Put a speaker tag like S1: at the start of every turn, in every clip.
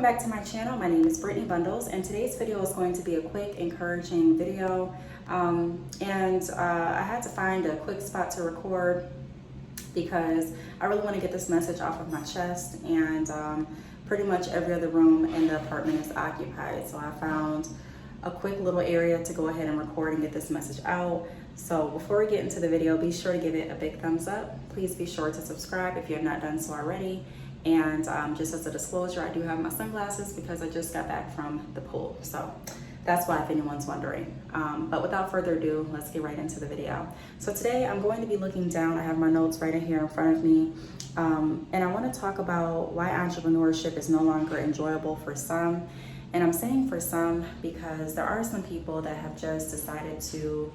S1: back to my channel. My name is Brittney Bundles, and today's video is going to be a quick, encouraging video. I had to find a quick spot to record because I really want to get this message off of my chest, and pretty much every other room in the apartment is occupied. So I found a quick little area to go ahead and record and get this message out. So before we get into the video, be sure to give it a big thumbs up. Please be sure to subscribe if you have not done so already. And just as a disclosure, I do have my sunglasses because I just got back from the pool. So that's why, if anyone's wondering. But without further ado, let's get right into the video. So today I'm going to be looking down. I have my notes right in here in front of me. And I want to talk about why entrepreneurship is no longer enjoyable for some. And I'm saying for some because there are some people that have just decided to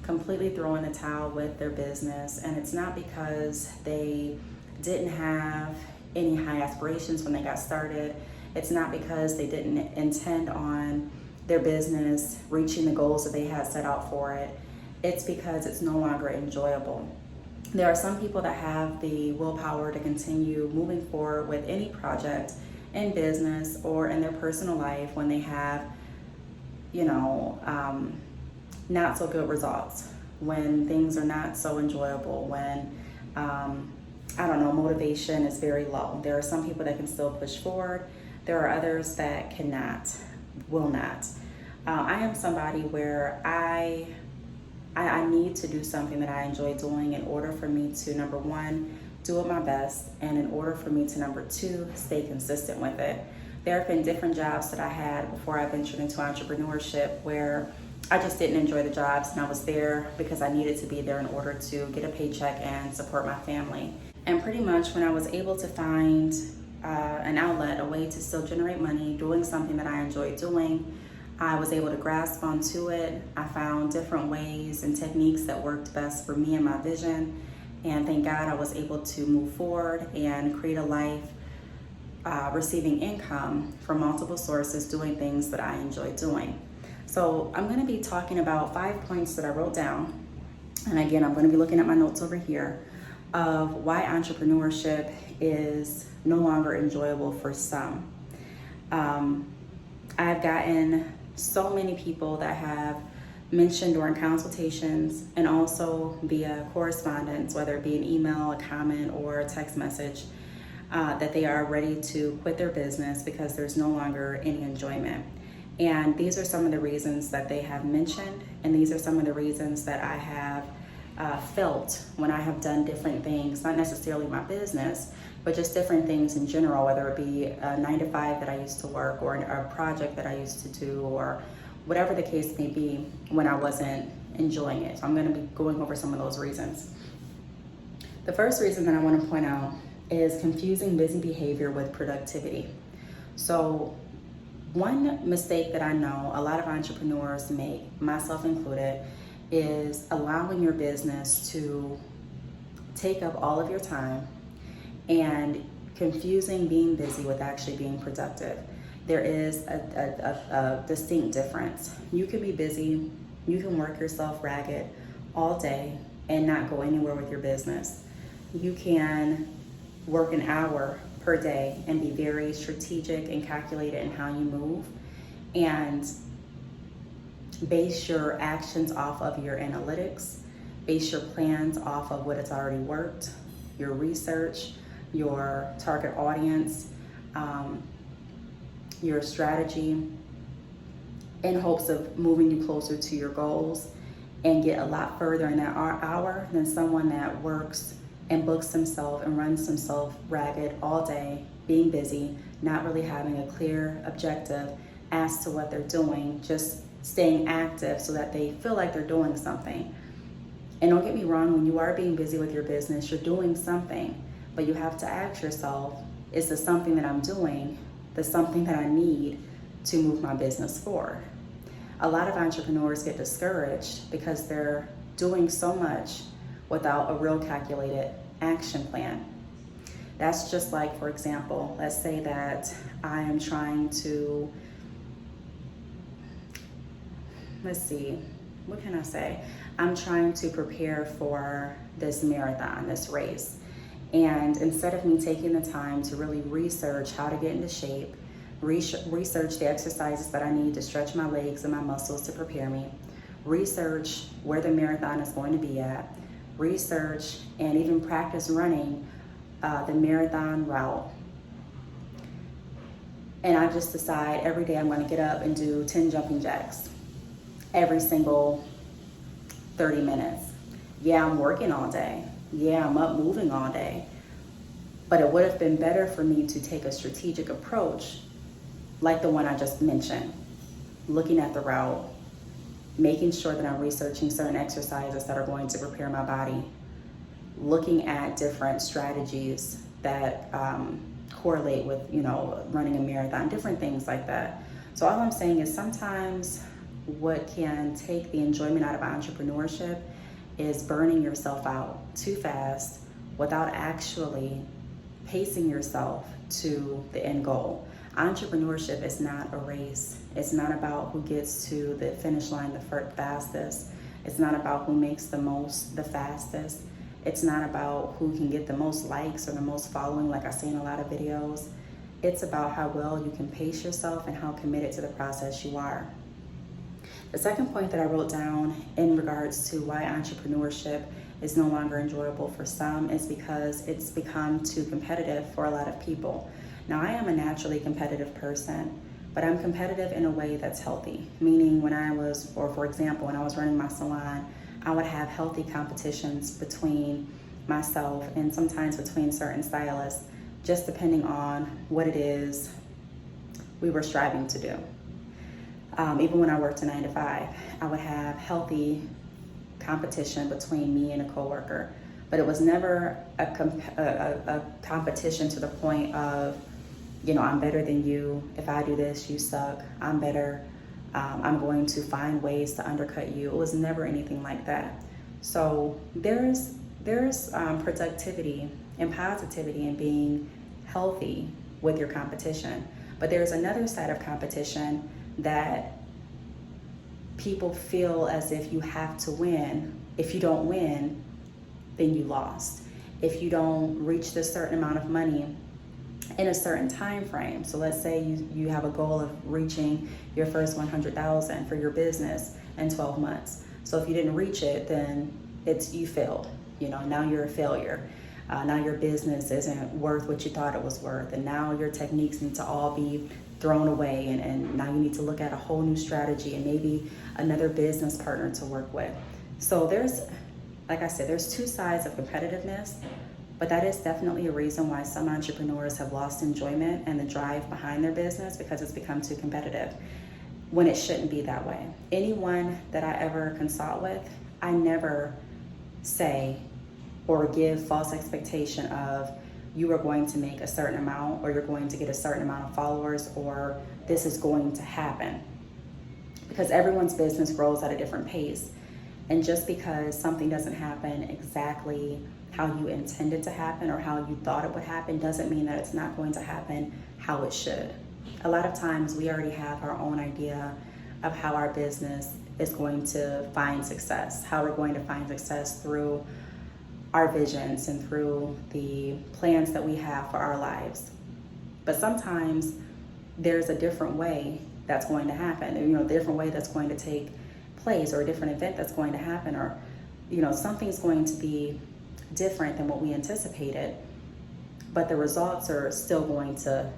S1: completely throw in the towel with their business. And it's not because they didn't have any high aspirations when they got started. It's not because they didn't intend on their business reaching the goals that they had set out for it. It's because it's no longer enjoyable. There are some people that have the willpower to continue moving forward with any project in business or in their personal life when they have, not so good results, when things are not so enjoyable, when motivation is very low. There are some people that can still push forward. There are others that will not. I am somebody where I need to do something that I enjoy doing in order for me to, number one, do it my best, and in order for me to, number two, stay consistent with it. There have been different jobs that I had before I ventured into entrepreneurship where I just didn't enjoy the jobs, and I was there because I needed to be there in order to get a paycheck and support my family. And pretty much when I was able to find an outlet, a way to still generate money, doing something that I enjoyed doing, I was able to grasp onto it. I found different ways and techniques that worked best for me and my vision. And thank God I was able to move forward and create a life receiving income from multiple sources, doing things that I enjoy doing. So I'm going to be talking about 5 points that I wrote down. And again, I'm going to be looking at my notes over here of why entrepreneurship is no longer enjoyable for some. I've gotten so many people that have mentioned during consultations and also via correspondence, whether it be an email, a comment, or a text message, that they are ready to quit their business because there's no longer any enjoyment. And these are some of the reasons that they have mentioned, and these are some of the reasons that I have felt when I have done different things, not necessarily my business, but just different things in general, whether it be a 9-to-5 that I used to work or a project that I used to do, or whatever the case may be, when I wasn't enjoying it. So I'm going to be going over some of those reasons. The first reason that I want to point out is confusing busy behavior with productivity. So one mistake that I know a lot of entrepreneurs make, myself included, is allowing your business to take up all of your time and confusing being busy with actually being productive. There is a distinct difference. You can be busy, you can work yourself ragged all day and not go anywhere with your business. You can work an hour per day and be very strategic and calculated in how you move and base your actions off of your analytics, base your plans off of what has already worked, your research, your target audience, your strategy, in hopes of moving you closer to your goals and get a lot further in that hour than someone that works and books himself and runs himself ragged all day, being busy, not really having a clear objective as to what they're doing, just staying active so that they feel like they're doing something. And don't get me wrong, when you are being busy with your business, you're doing something, but you have to ask yourself, is the something that I'm doing the something that I need to move my business forward? A lot of entrepreneurs get discouraged because they're doing so much without a real calculated action plan. That's just like, for example, let's say that I am trying to, what can I say? I'm trying to prepare for this marathon, this race. And instead of me taking the time to really research how to get into shape, research the exercises that I need to stretch my legs and my muscles to prepare me, research where the marathon is going to be at, research and even practice running the marathon route. And I just decide every day I'm going to get up and do 10 jumping jacks every single 30 minutes. Yeah, I'm working all day. Yeah, I'm up moving all day. But it would have been better for me to take a strategic approach like the one I just mentioned, looking at the route, making sure that I'm researching certain exercises that are going to prepare my body, looking at different strategies that correlate with, running a marathon, different things like that. So all I'm saying is sometimes what can take the enjoyment out of entrepreneurship is burning yourself out too fast without actually pacing yourself to the end goal. Entrepreneurship is not a race. It's not about who gets to the finish line the fastest. It's not about who makes the most the fastest. It's not about who can get the most likes or the most following, like I say in a lot of videos. It's about how well you can pace yourself and how committed to the process you are. The second point that I wrote down in regards to why entrepreneurship is no longer enjoyable for some is because it's become too competitive for a lot of people. Now, I am a naturally competitive person, but I'm competitive in a way that's healthy. Meaning for example, when I was running my salon, I would have healthy competitions between myself and sometimes between certain stylists, just depending on what it is we were striving to do. Even when I worked a 9-to-5, I would have healthy competition between me and a coworker, but it was never a competition to the point of, I'm better than you. If I do this, you suck. I'm better. I'm going to find ways to undercut you. It was never anything like that. So there's productivity and positivity in being healthy with your competition. But there's another side of competition that people feel as if you have to win. If you don't win, then you lost. If you don't reach this certain amount of money in a certain time frame. So let's say you have a goal of reaching your first 100,000 for your business in 12 months. So if you didn't reach it, then you failed. Now you're a failure. Now your business isn't worth what you thought it was worth. And now your techniques need to all be thrown away. And now you need to look at a whole new strategy and maybe another business partner to work with. So like I said, there's two sides of competitiveness. But that is definitely a reason why some entrepreneurs have lost enjoyment and the drive behind their business, because it's become too competitive when it shouldn't be that way. Anyone that I ever consult with, I never say or give false expectation of you are going to make a certain amount or you're going to get a certain amount of followers or this is going to happen. Because everyone's business grows at a different pace. And just because something doesn't happen exactly how you intended to happen or how you thought it would happen doesn't mean that it's not going to happen how it should. A lot of times we already have our own idea of how our business is going to find success, how we're going to find success through our visions and through the plans that we have for our lives. But sometimes there's a different way that's going to happen, a different way that's going to take place or a different event that's going to happen, or something's going to be different than what we anticipated, but the results are still going to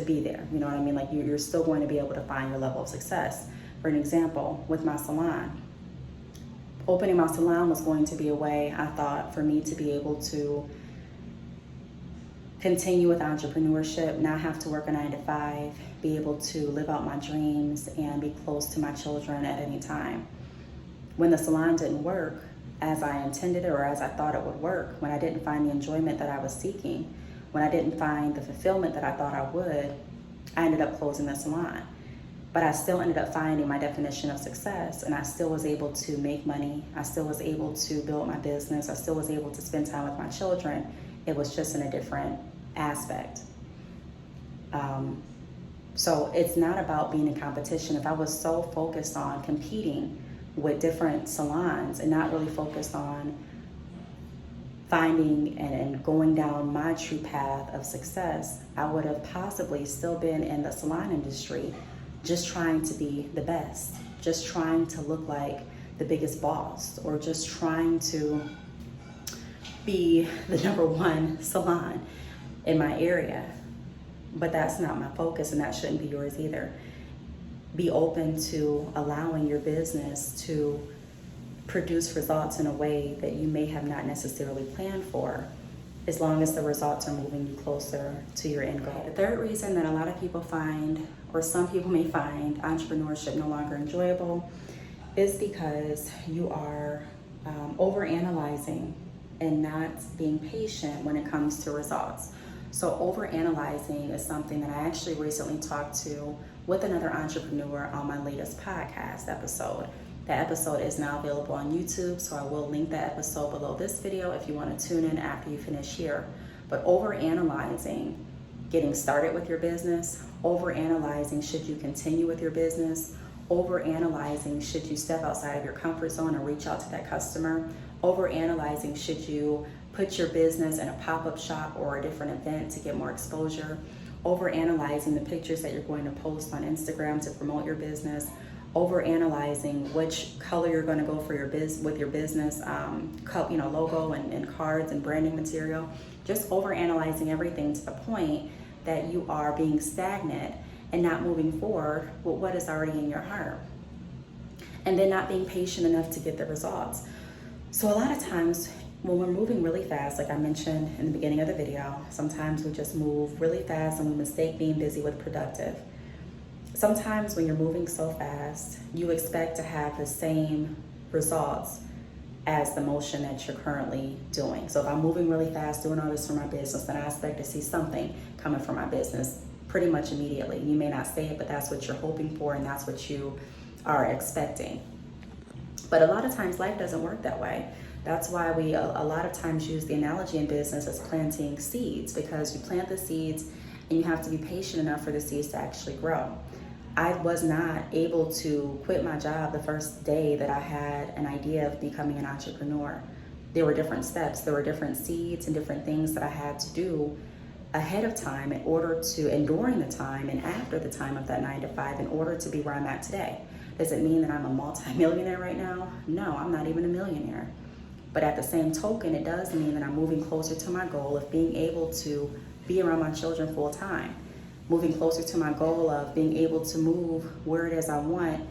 S1: be there. You know what I mean? Like you're still going to be able to find your level of success. For an example, with my salon, opening my salon was going to be a way, I thought, for me to be able to continue with entrepreneurship, not have to work a 9-to-5, be able to live out my dreams and be close to my children at any time. When the salon didn't work as I intended it or as I thought it would work, when I didn't find the enjoyment that I was seeking, when I didn't find the fulfillment that I thought I would, I ended up closing the salon. But I still ended up finding my definition of success, and I still was able to make money. I still was able to build my business. I still was able to spend time with my children. It was just in a different aspect. So it's not about being in competition. If I was so focused on competing with different salons and not really focused on finding and going down my true path of success, I would have possibly still been in the salon industry, just trying to be the best, just trying to look like the biggest boss, or just trying to be the #1 salon in my area. But that's not my focus, and that shouldn't be yours either. Be open to allowing your business to produce results in a way that you may have not necessarily planned for, as long as the results are moving you closer to your end goal. The third reason that a lot of people find, or some people may find, entrepreneurship no longer enjoyable is because you are overanalyzing and not being patient when it comes to results. So overanalyzing is something that I actually recently talked to with another entrepreneur on my latest podcast episode. That episode is now available on YouTube, so I will link that episode below this video if you want to tune in after you finish here. But overanalyzing getting started with your business, overanalyzing should you continue with your business, overanalyzing should you step outside of your comfort zone and reach out to that customer, overanalyzing should you put your business in a pop-up shop or a different event to get more exposure, overanalyzing the pictures that you're going to post on Instagram to promote your business, overanalyzing which color you're going to go for your with your business logo and cards and branding material, just overanalyzing everything to the point that you are being stagnant and not moving forward with what is already in your heart, and then not being patient enough to get the results. So a lot of times when we're moving really fast, like I mentioned in the beginning of the video, sometimes we just move really fast and we mistake being busy with productive. Sometimes when you're moving so fast, you expect to have the same results as the motion that you're currently doing. So if I'm moving really fast, doing all this for my business, then I expect to see something coming from my business pretty much immediately. You may not say it, but that's what you're hoping for and that's what you are expecting. But a lot of times life doesn't work that way. That's why we a lot of times use the analogy in business as planting seeds, because you plant the seeds and you have to be patient enough for the seeds to actually grow. I was not able to quit my job the first day that I had an idea of becoming an entrepreneur. There were different steps, there were different seeds and different things that I had to do ahead of time in order to, and during the time and after the time of that 9 to 5, in order to be where I'm at today. Does it mean that I'm a multi-millionaire right now? No, I'm not even a millionaire. But at the same token, it does mean that I'm moving closer to my goal of being able to be around my children full time. Moving closer to my goal of being able to move where it is I want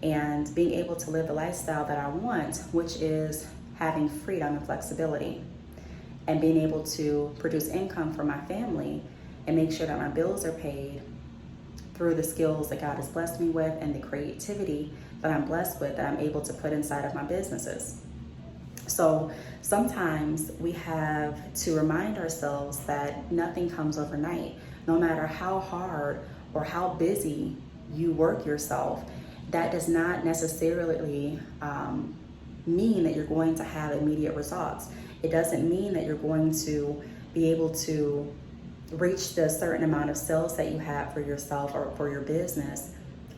S1: and being able to live the lifestyle that I want, which is having freedom and flexibility and being able to produce income for my family and make sure that my bills are paid through the skills that God has blessed me with and the creativity that I'm blessed with that I'm able to put inside of my businesses. So sometimes we have to remind ourselves that nothing comes overnight. No matter how hard or how busy you work yourself, that does not necessarily mean that you're going to have immediate results. It doesn't mean that you're going to be able to reach the certain amount of sales that you have for yourself or for your business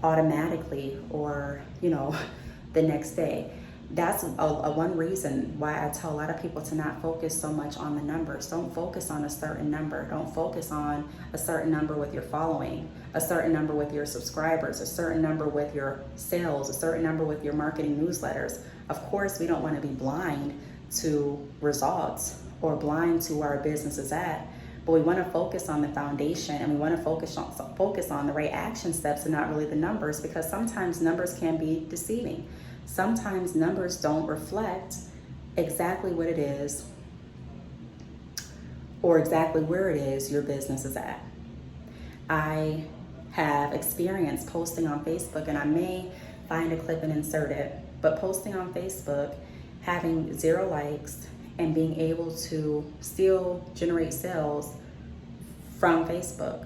S1: automatically or, the next day. That's one reason why I tell a lot of people to not focus so much on the numbers. Don't focus on a certain number. Don't focus on a certain number with your following, a certain number with your subscribers, a certain number with your sales, a certain number with your marketing newsletters. Of course, we don't want to be blind to results or blind to where our business is at, but we want to focus on the foundation and we want to focus on the right action steps and not really the numbers, because sometimes numbers can be deceiving. Sometimes numbers don't reflect exactly what it is or exactly where it is your business is at. I have experience posting on Facebook, and I may find a clip and insert it, but posting on Facebook, having 0 likes, and being able to still generate sales from Facebook.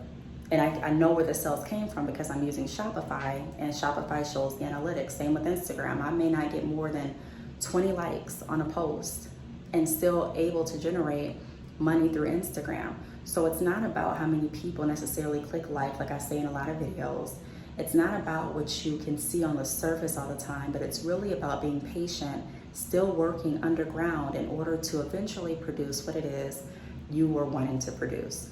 S1: And I know where the sales came from because I'm using Shopify, and Shopify shows the analytics. Same with Instagram. I may not get more than 20 likes on a post and still able to generate money through Instagram. So it's not about how many people necessarily click like I say in a lot of videos. It's not about what you can see on the surface all the time, but it's really about being patient still working underground in order to eventually produce what it is you were wanting to produce.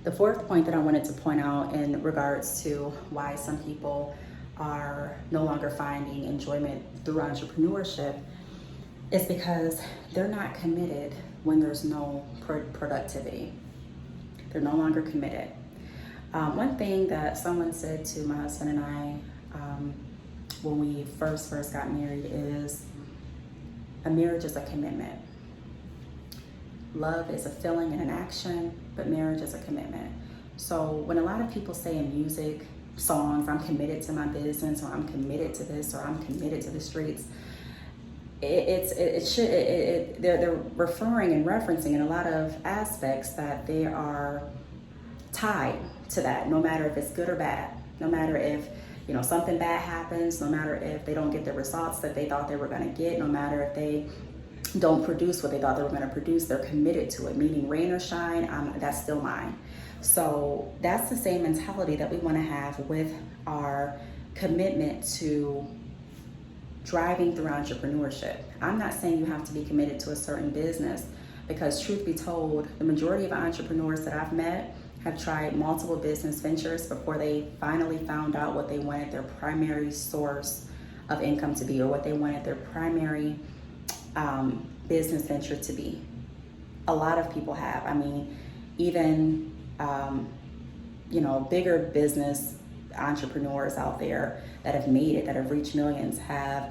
S1: The fourth point that I wanted to point out in regards to why some people are no longer finding enjoyment through entrepreneurship is because they're not committed when there's no productivity. They're no longer committed. One thing that someone said to my husband and I when we first got married is a marriage is a commitment. Love is a feeling and an action, but marriage is a commitment. So when a lot of people say in music, songs, I'm committed to my business, or I'm committed to this, or I'm committed to the streets, they're referring and referencing in a lot of aspects that they are tied to that, no matter if it's good or bad, no matter if something bad happens, no matter if they don't get the results that they thought they were going to get, no matter if they don't produce what they thought they were going to produce, they're committed to it, meaning rain or shine, that's still mine. So that's the same mentality that we want to have with our commitment to driving through entrepreneurship. I'm not saying you have to be committed to a certain business, because truth be told, the majority of entrepreneurs that I've met have tried multiple business ventures before they finally found out what they wanted their primary source of income to be, or what they wanted their primary business venture to be. A lot of people have. I mean, even bigger business entrepreneurs out there that have made it, that have reached millions, have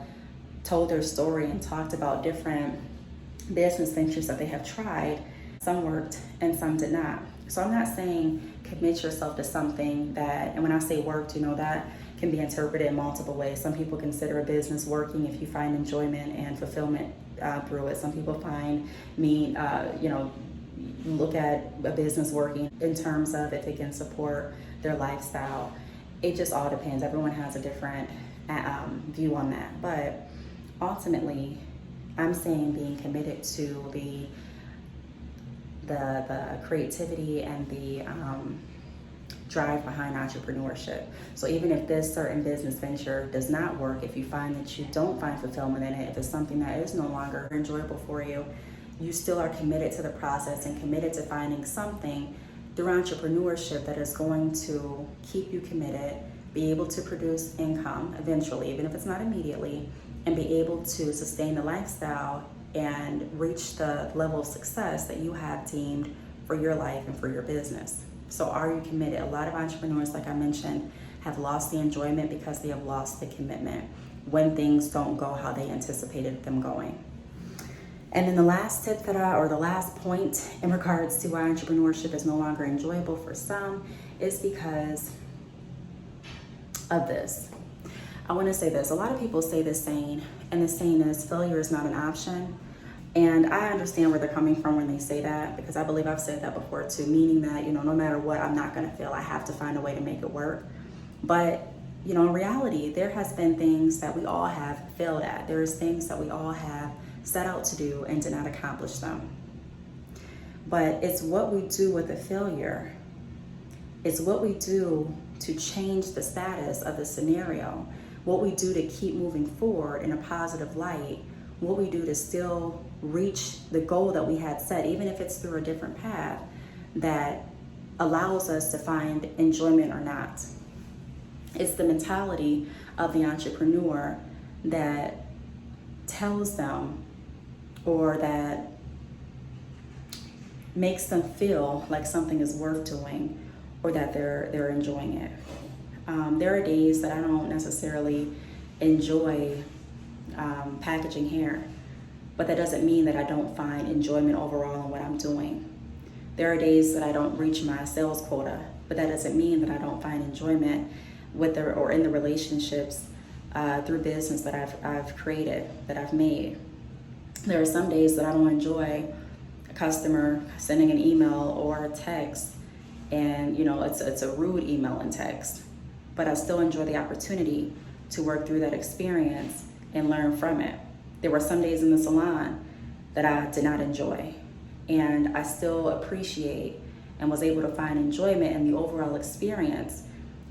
S1: told their story and talked about different business ventures that they have tried. Some worked and some did not. So I'm not saying commit yourself to something that, and when I say worked, that can be interpreted in multiple ways. Some people consider a business working if you find enjoyment and fulfillment through it. Some people look at a business working in terms of if it can support their lifestyle. It just all depends. Everyone has a different view on that. But ultimately, I'm saying being committed to the creativity and the drive behind entrepreneurship. So even if this certain business venture does not work, if you find that you don't find fulfillment in it, if it's something that is no longer enjoyable for you, you still are committed to the process and committed to finding something through entrepreneurship that is going to keep you committed, be able to produce income eventually, even if it's not immediately, and be able to sustain the lifestyle and reach the level of success that you have deemed for your life and for your business. So are you committed? A lot of entrepreneurs, like I mentioned, have lost the enjoyment because they have lost the commitment when things don't go how they anticipated them going. And then the last tip the last point in regards to why entrepreneurship is no longer enjoyable for some is because of this. I want to say this. A lot of people say this saying, and the saying is failure is not an option. And I understand where they're coming from when they say that, because I believe I've said that before too, meaning that, no matter what, I'm not going to fail. I have to find a way to make it work. But, in reality, there has been things that we all have failed at. There's things that we all have set out to do and did not accomplish them. But it's what we do with the failure. It's what we do to change the status of the scenario, what we do to keep moving forward in a positive light, what we do to still reach the goal that we had set, even if it's through a different path, that allows us to find enjoyment or not. It's the mentality of the entrepreneur that tells them, or that makes them feel like something is worth doing, or that they're enjoying it. There are days that I don't necessarily enjoy packaging hair, but that doesn't mean that I don't find enjoyment overall in what I'm doing. There are days that I don't reach my sales quota, but that doesn't mean that I don't find enjoyment with or in the relationships through business that I've created, that I've made. There are some days that I don't enjoy a customer sending an email or a text, and it's a rude email and text, but I still enjoy the opportunity to work through that experience and learn from it. There were some days in the salon that I did not enjoy, and I still appreciate and was able to find enjoyment in the overall experience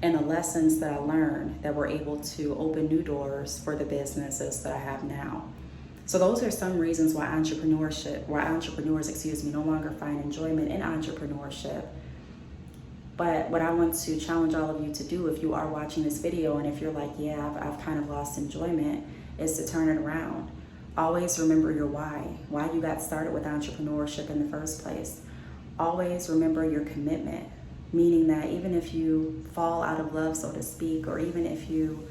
S1: and the lessons that I learned that were able to open new doors for the businesses that I have now. So those are some reasons why entrepreneurs, no longer find enjoyment in entrepreneurship. But what I want to challenge all of you to do, if you are watching this video and if you're like, yeah, I've kind of lost enjoyment, is to turn it around. Always remember your why you got started with entrepreneurship in the first place. Always remember your commitment, meaning that even if you fall out of love, so to speak, or even if you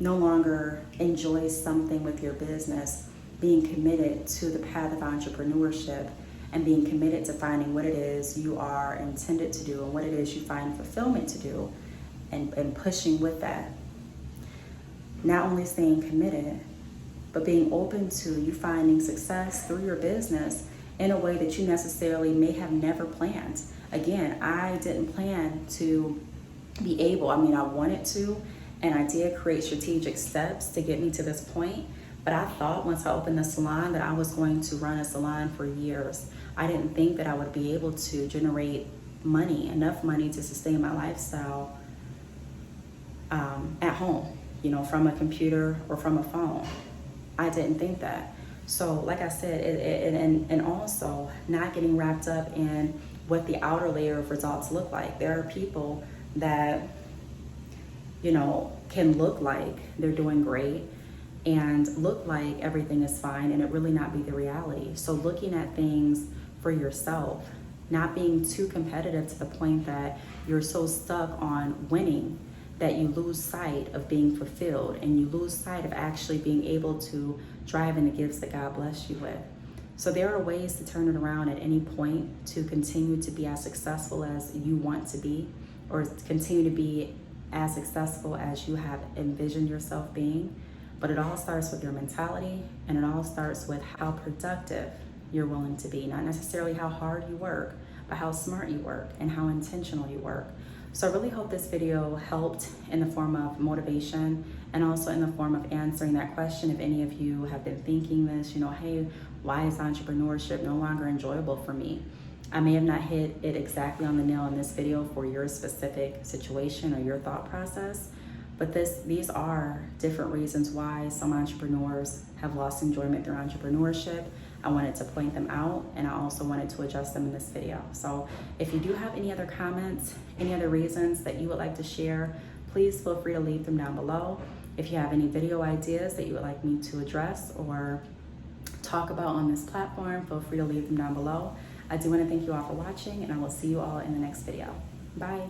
S1: no longer enjoy something with your business, being committed to the path of entrepreneurship and being committed to finding what it is you are intended to do and what it is you find fulfillment to do, and pushing with that. Not only staying committed, but being open to you finding success through your business in a way that you necessarily may have never planned. Again, I didn't plan to be able, I wanted to, and I did create strategic steps to get me to this point, but I thought once I opened the salon that I was going to run a salon for years. I didn't think that I would be able to generate enough money to sustain my lifestyle at home, from a computer or from a phone. I didn't think that. So like I said, and also not getting wrapped up in what the outer layer of results look like. There are people that, can look like they're doing great and look like everything is fine and it really not be the reality. So looking at things for yourself, not being too competitive to the point that you're so stuck on winning that you lose sight of being fulfilled and you lose sight of actually being able to drive in the gifts that God blessed you with. So there are ways to turn it around at any point to continue to be as successful as you want to be, or continue to be as successful as you have envisioned yourself being. But it all starts with your mentality, and it all starts with how productive you're willing to be. Not necessarily how hard you work, but how smart you work and how intentional you work. So I really hope this video helped in the form of motivation and also in the form of answering that question. If any of you have been thinking this, hey, why is entrepreneurship no longer enjoyable for me? I may have not hit it exactly on the nail in this video for your specific situation or your thought process, but these are different reasons why some entrepreneurs have lost enjoyment through entrepreneurship. I wanted to point them out, and I also wanted to address them in this video. So if you do have any other comments, any other reasons that you would like to share, please feel free to leave them down below. If you have any video ideas that you would like me to address or talk about on this platform, feel free to leave them down below. I do want to thank you all for watching, and I will see you all in the next video. Bye.